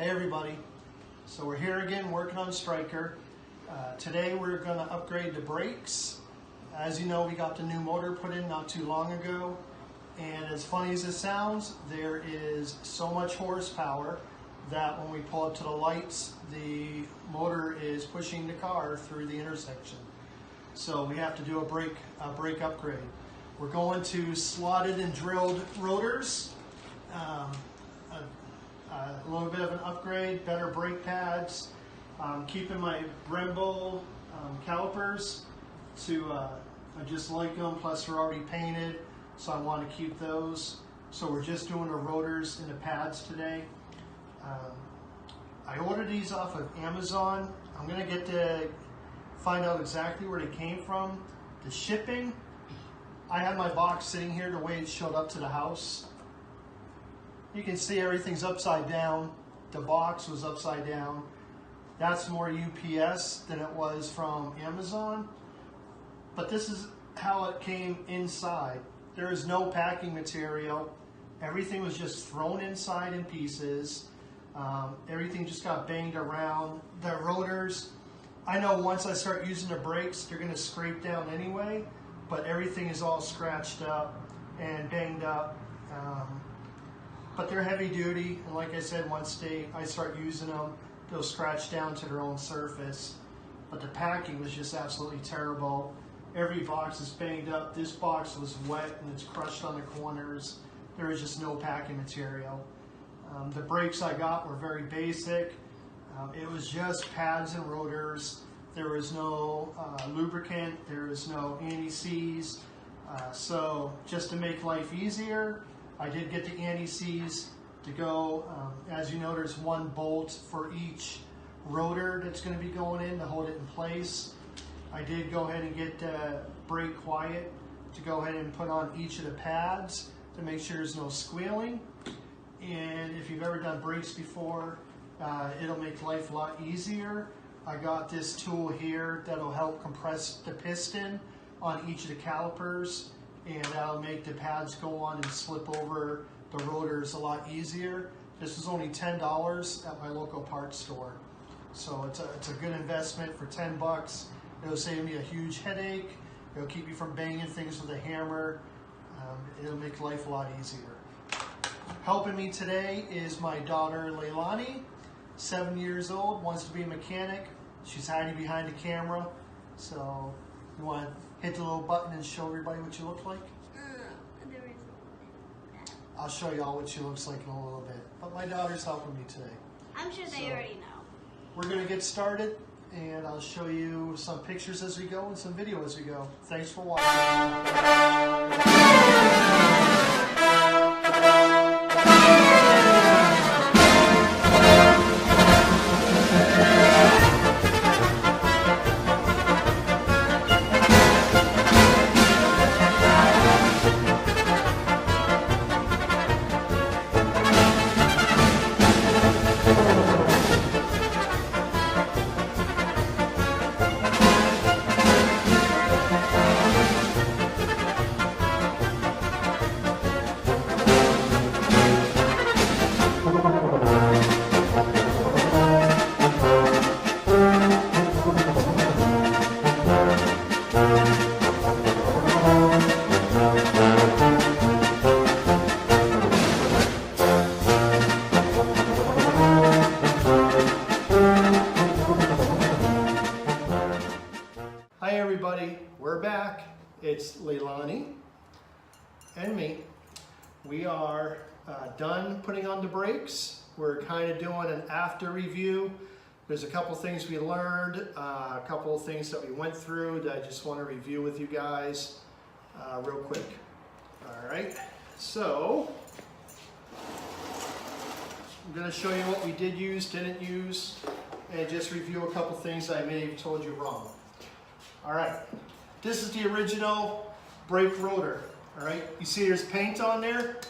Hey everybody, so we're here again working on Striker. Today we're going to upgrade the brakes. As you know, we got the new motor put in not too long ago, and as funny as it sounds, there is so much horsepower that when we pull up to the lights, the motor is pushing the car through the intersection. So we have to do a brake upgrade. We're going to slotted and drilled rotors. A little bit of an upgrade, better brake pads, keeping my Brembo calipers I just like them, plus they're already painted, so I want to keep those. So we're just doing the rotors and the pads today. I ordered these off of Amazon. I'm going to get to find out exactly where they came from. The shipping, I had my box sitting here the way it showed up to the house. You can see everything's upside down. The box was upside down. That's more UPS than it was from Amazon. But this is how it came inside. There is no packing material. Everything was just thrown inside in pieces. Everything just got banged around. The rotors, I know once I start using the brakes, they're gonna scrape down anyway, but everything is all scratched up and banged up. But they're heavy duty, and like I said, once I start using them, they'll scratch down to their own surface. But the packing was just absolutely terrible. Every box is banged up. This box was wet and it's crushed on the corners. There was just no packing material. The brakes I got were very basic. It was just pads and rotors. There was no lubricant. There was no anti-seize. So just to make life easier, I did get the anti-seize to go. As you know, there's one bolt for each rotor that's going to be going in to hold it in place. I did go ahead and get brake quiet to go ahead and put on each of the pads to make sure there's no squealing. And if you've ever done brakes before, it'll make life a lot easier. I got this tool here that'll help compress the piston on each of the calipers, and that'll make the pads go on and slip over the rotors a lot easier. This was only $10 at my local parts store. So it's a good investment for 10 bucks. It'll save me a huge headache. It'll keep me from banging things with a hammer. It'll make life a lot easier. Helping me today is my daughter Leilani, 7 years old, wants to be a mechanic. She's hiding behind the camera. So you want to hit the little button and show everybody what you look like? I'll show you all what she looks like in a little bit. But my daughter's helping me today. I'm sure they already know. We're going to get started, and I'll show you some pictures as we go and some video as we go. Thanks for watching. Hi everybody, we're back. It's Leilani and me. We are done putting on the brakes. We're kind of doing an after review. There's a couple things we learned, a couple of things that we went through that I just want to review with you guys real quick. All right, so I'm going to show you what we did use, didn't use, and just review a couple things I may have told you wrong. All right, this is the original brake rotor. All right, you see there's paint on there.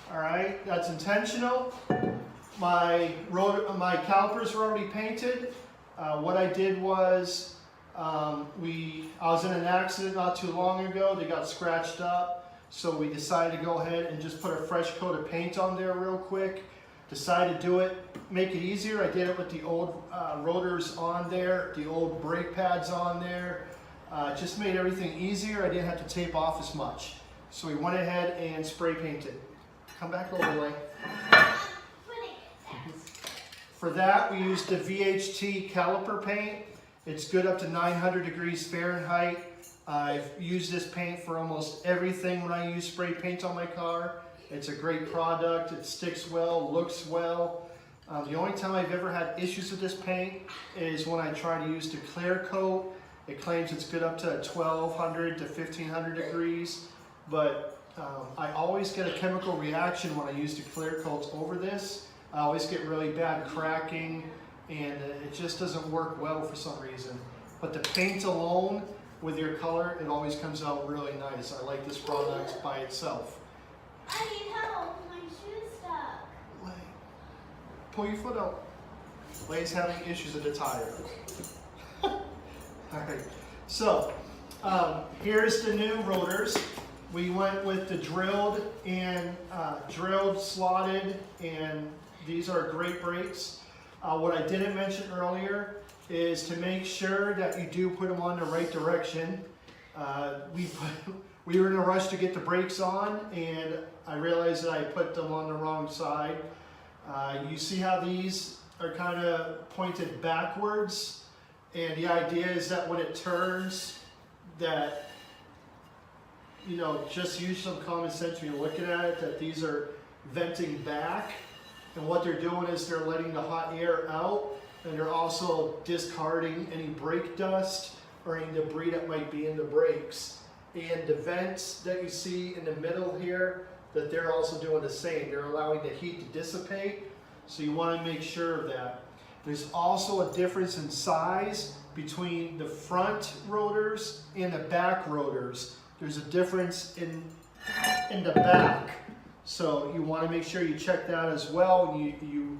All right, that's intentional. My calipers were already painted. What I did was, I was in an accident not too long ago. They got scratched up, so we decided to go ahead and just put a fresh coat of paint on there real quick. decided to do it, make it easier. I did it with the old rotors on there, the old brake pads on there. Just made everything easier. I didn't have to tape off as much. So we went ahead and spray painted. Come back over, Lay. For that, we used the VHT caliper paint. It's good up to 900 degrees Fahrenheit. I've used this paint for almost everything when I use spray paint on my car. It's a great product. It sticks well, looks well. The only time I've ever had issues with this paint is when I try to use the clear coat. It claims it's good up to 1200 to 1500 degrees, but I always get a chemical reaction when I use the clear coats over this. I always get really bad cracking, and it just doesn't work well for some reason. But the paint alone, with your color, it always comes out really nice. I like this product by itself. I need help. My shoe's stuck. Lay. Pull your foot out. Lay's having issues with the tire. Alright, so here's the new rotors. We went with the drilled, slotted, and these are great brakes. What I didn't mention earlier is to make sure that you do put them on the right direction. We were in a rush to get the brakes on, and I realized that I put them on the wrong side. You see how these are kind of pointed backwards, and the idea is that when it turns, that, you know, just use some common sense when you're looking at it, that these are venting back, and what they're doing is they're letting the hot air out, and they're also discarding any brake dust or any debris that might be in the brakes. And the vents that you see in the middle here, that they're also doing the same. They're allowing the heat to dissipate, so you want to make sure of that. There's also a difference in size between the front rotors and the back rotors. There's a difference in the back, so you want to make sure you check that as well. You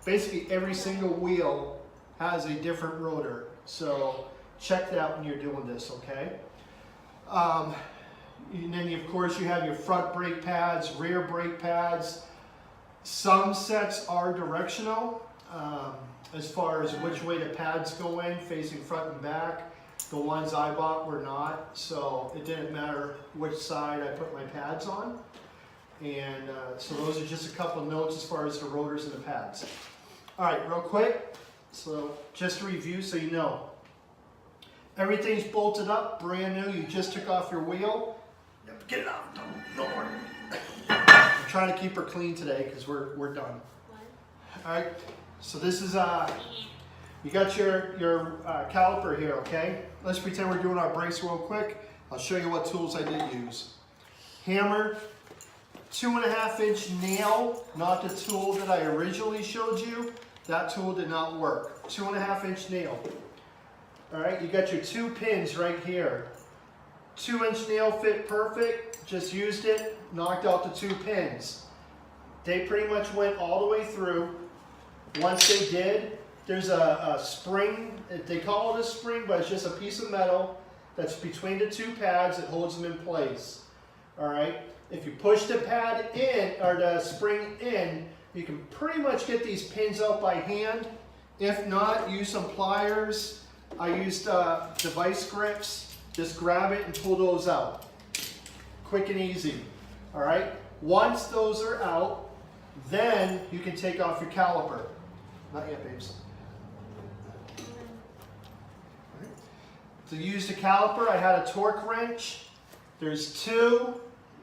basically, every single wheel has a different rotor, so check that when you're doing this, okay? And then of course you have your front brake pads, rear brake pads. Some sets are directional as far as which way the pads go in, facing front and back. The ones I bought were not, so it didn't matter which side I put my pads on. And so those are just a couple notes as far as the rotors and the pads. All right, real quick, so just to review so you know. Everything's bolted up, brand new. You just took off your wheel. Yep, get it out. Don't worry. I'm trying to keep her clean today because we're done. All right. So this is you got your caliper here, okay? Let's pretend we're doing our brakes real quick. I'll show you what tools I did use. Hammer, 2.5-inch nail, not the tool that I originally showed you. That tool did not work. 2.5-inch nail. All right, you got your 2 pins right here. 2-inch nail fit perfect. Just used it, knocked out the 2 pins. They pretty much went all the way through. Once they did, there's a spring. They call it a spring, but it's just a piece of metal that's between the 2 pads that holds them in place. All right. If you push the pad in, or the spring in, you can pretty much get these pins out by hand. If not, use some pliers. I used device grips. Just grab it and pull those out. Quick and easy. All right. Once those are out, then you can take off your caliper. Not yet, babes. All right. To use the caliper, I had a torque wrench. There's 2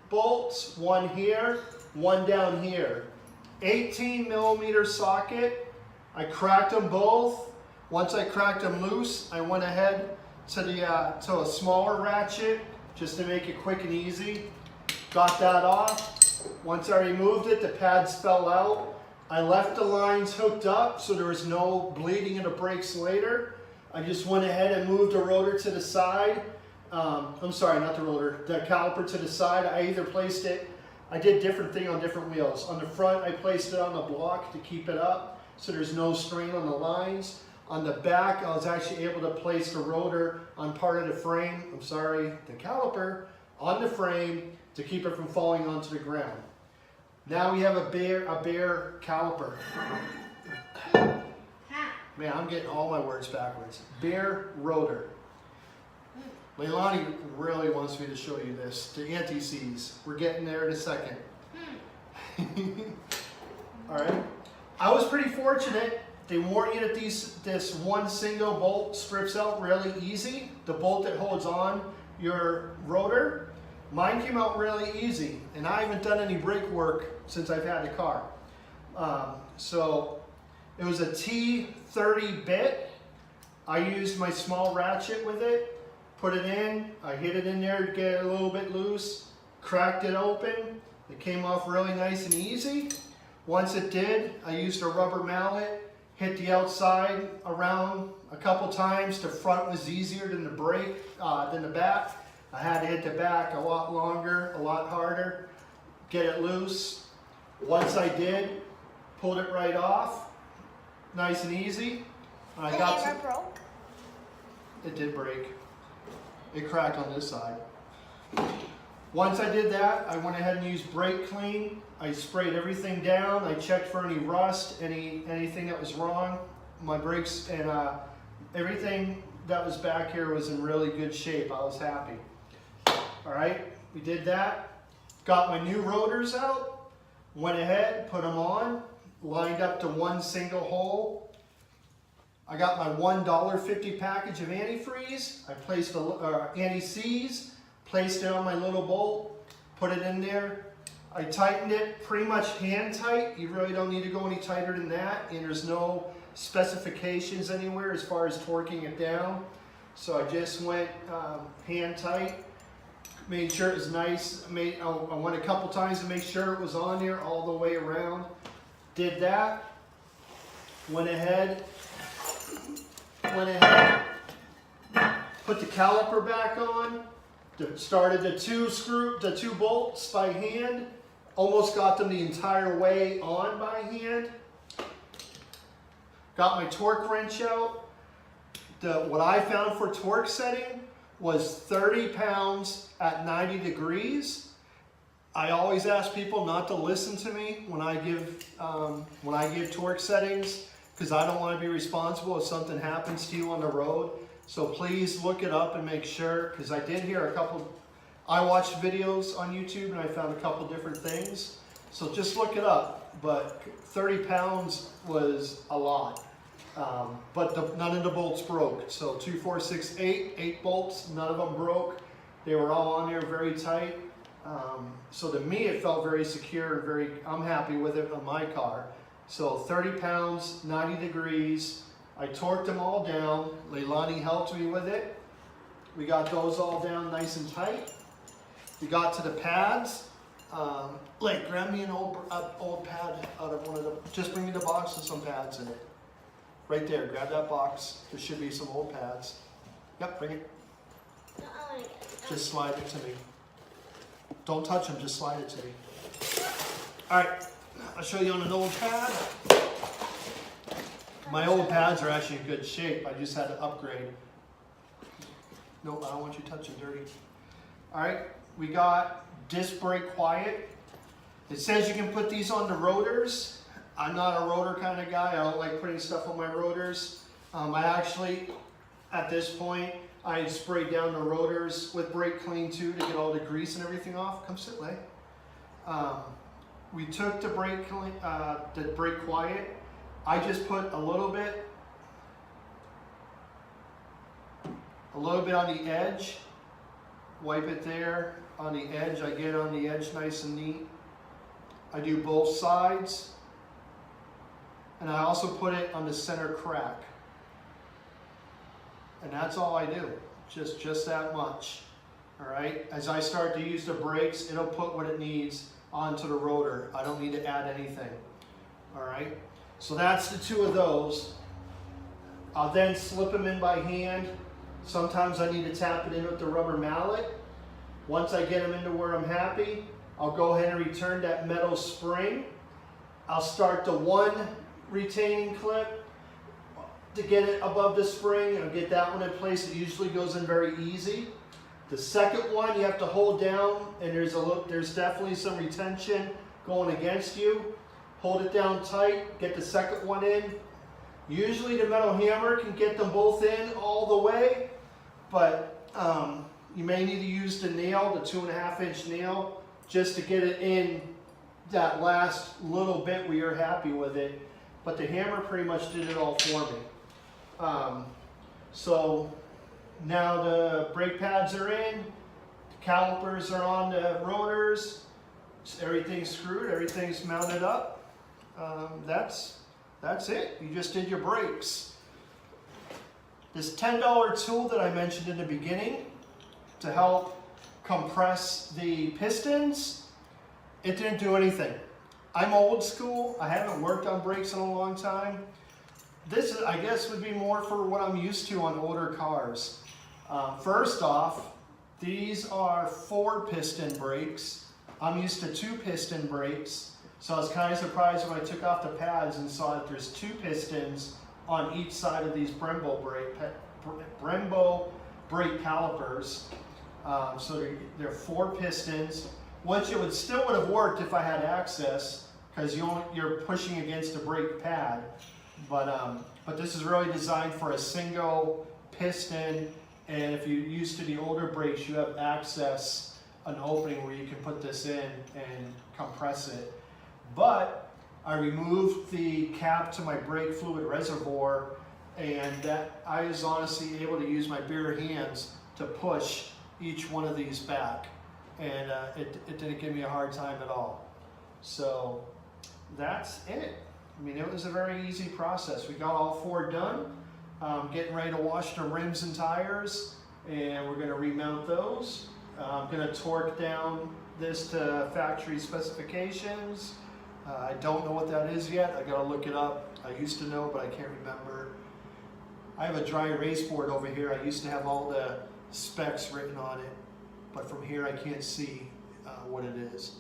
bolts, one here, one down here. 18mm socket. I cracked them both. Once I cracked them loose, I went ahead to a smaller ratchet just to make it quick and easy. Got that off. Once I removed it, the pads fell out. I left the lines hooked up so there was no bleeding in the brakes later. I just went ahead and moved the rotor to the side. I'm sorry, not the rotor, the caliper to the side. I either placed it, I did different thing on different wheels. On the front, I placed it on the block to keep it up so there's no strain on the lines. On the back, I was actually able to place the rotor on part of the frame, the caliper, on the frame to keep it from falling onto the ground. Now we have a bare caliper. Man, I'm getting all my words backwards. Bare rotor. Leilani really wants me to show you this, the anti-seize. We're getting there in a second. All right. I was pretty fortunate. They warn you that this one single bolt strips out really easy. The bolt that holds on your rotor. Mine came out really easy, and I haven't done any brake work since I've had the car. So it was a T30 bit. I used my small ratchet with it, put it in, I hit it in there to get it a little bit loose, cracked it open. It came off really nice and easy. Once it did, I used a rubber mallet, hit the outside around a couple times. The front was easier than the back. I had to hit the back a lot longer, a lot harder, get it loose. Once I did, pulled it right off, nice and easy. And The hammer broke? It did break. It cracked on this side. Once I did that, I went ahead and used brake clean. I sprayed everything down. I checked for any rust, anything that was wrong. My brakes and everything that was back here was in really good shape. I was happy. All right, we did that. Got my new rotors out. Went ahead, put them on, lined up to one single hole. I got my $1.50 package of antifreeze. I placed anti-seize, placed it on my little bolt, put it in there. I tightened it pretty much hand tight. You really don't need to go any tighter than that, and there's no specifications anywhere as far as torquing it down. So I just went hand tight, made sure it was nice. I went a couple times to make sure it was on there all the way around. Did that, went ahead, put the caliper back on, started the two bolts by hand, almost got them the entire way on by hand. Got my torque wrench out. What I found for torque setting was 30 pounds at 90 degrees. I always ask people not to listen to me when I give torque settings, because I don't want to be responsible if something happens to you on the road. So please look it up and make sure, because I did hear I watched videos on YouTube and I found a couple different things. So just look it up, but 30 pounds was a lot. But none of the bolts broke. So 2, 4, 6, 8 bolts, none of them broke. They were all on there very tight. So to me it felt very secure and I'm happy with it on my car. So 30 pounds, 90 degrees. I torqued them all down. Leilani helped me with it. We got those all down nice and tight. We got to the pads. Grab me an old pad out of one of the, just bring me the box with some pads in it. Right there, grab that box. There should be some old pads. Yep, bring it. Just slide it to me. Don't touch them, just slide it to me. All right, I'll show you on an old pad. My old pads are actually in good shape. I just had to upgrade. Nope, I don't want you touching dirty. All right, we got disc brake quiet. It says you can put these on the rotors. I'm not a rotor kind of guy. I don't like putting stuff on my rotors. I actually, at this point, I sprayed down the rotors with brake clean too to get all the grease and everything off. Come sit, Lay. We took the brake quiet. I just put a little bit on the edge. Wipe it there on the edge. I get on the edge nice and neat. I do both sides. And I also put it on the center crack. And that's all I do, just that much. All right, as I start to use the brakes, it'll put what it needs onto the rotor. I don't need to add anything. All right, so that's the two of those. I'll then slip them in by hand. Sometimes I need to tap it in with the rubber mallet. Once I get them into where I'm happy, I'll go ahead and return that metal spring. I'll start the one retaining clip to get it above the spring and get that one in place. It usually goes in very easy. The second one you have to hold down, and there's definitely some retention going against you. Hold it down tight, get the second one in. Usually the metal hammer can get them both in all the way, but you may need to use the nail, the 2.5 inch nail, just to get it in that last little bit where you're happy with it. But the hammer pretty much did it all for me. So now the brake pads are in, the calipers are on the rotors, everything's screwed, everything's mounted up. That's it. You just did your brakes. This $10 tool that I mentioned in the beginning to help compress the pistons, it didn't do anything. I'm old school. I haven't worked on brakes in a long time. This, I guess, would be more for what I'm used to on older cars. First off, these are 4-piston brakes. I'm used to 2-piston brakes. So I was kind of surprised when I took off the pads and saw that there's 2 pistons on each side of these Brembo brake calipers. So they're 4 pistons, which it still would have worked if I had access, because you're pushing against the brake pad. But this is really designed for a single piston, and if you're used to the older brakes, you have access, an opening where you can put this in and compress it. But I removed the cap to my brake fluid reservoir, and that I was honestly able to use my bare hands to push each one of these back, and it didn't give me a hard time at all. So that's it. I mean, it was a very easy process. We got all 4 done. Getting ready to wash the rims and tires, and we're going to remount those. I'm going to torque down this to factory specifications. I don't know what that is yet. I gotta look it up. I used to know, but I can't remember. I have a dry erase board over here. I used to have all the specs written on it, but from here I can't see what it is.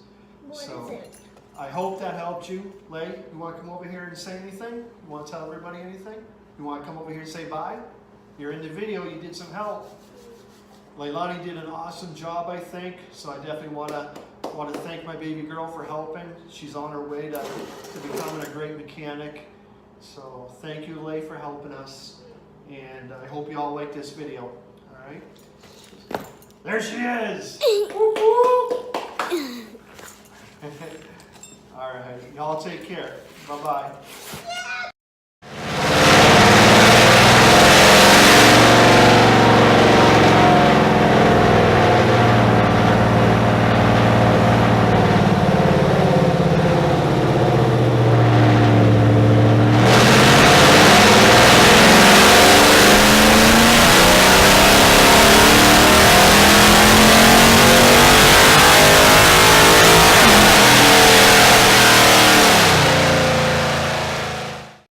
What is it? I hope that helped you. Lay, you want to come over here and say anything? You want to tell everybody anything? You want to come over here and say bye? You're in the video. You did some help. Leilani did an awesome job, I think. So I definitely want to thank my baby girl for helping. She's on her way to becoming a great mechanic. So thank you, Lay, for helping us. And I hope you all like this video. All right. There she is. All right. Y'all take care. Bye-bye.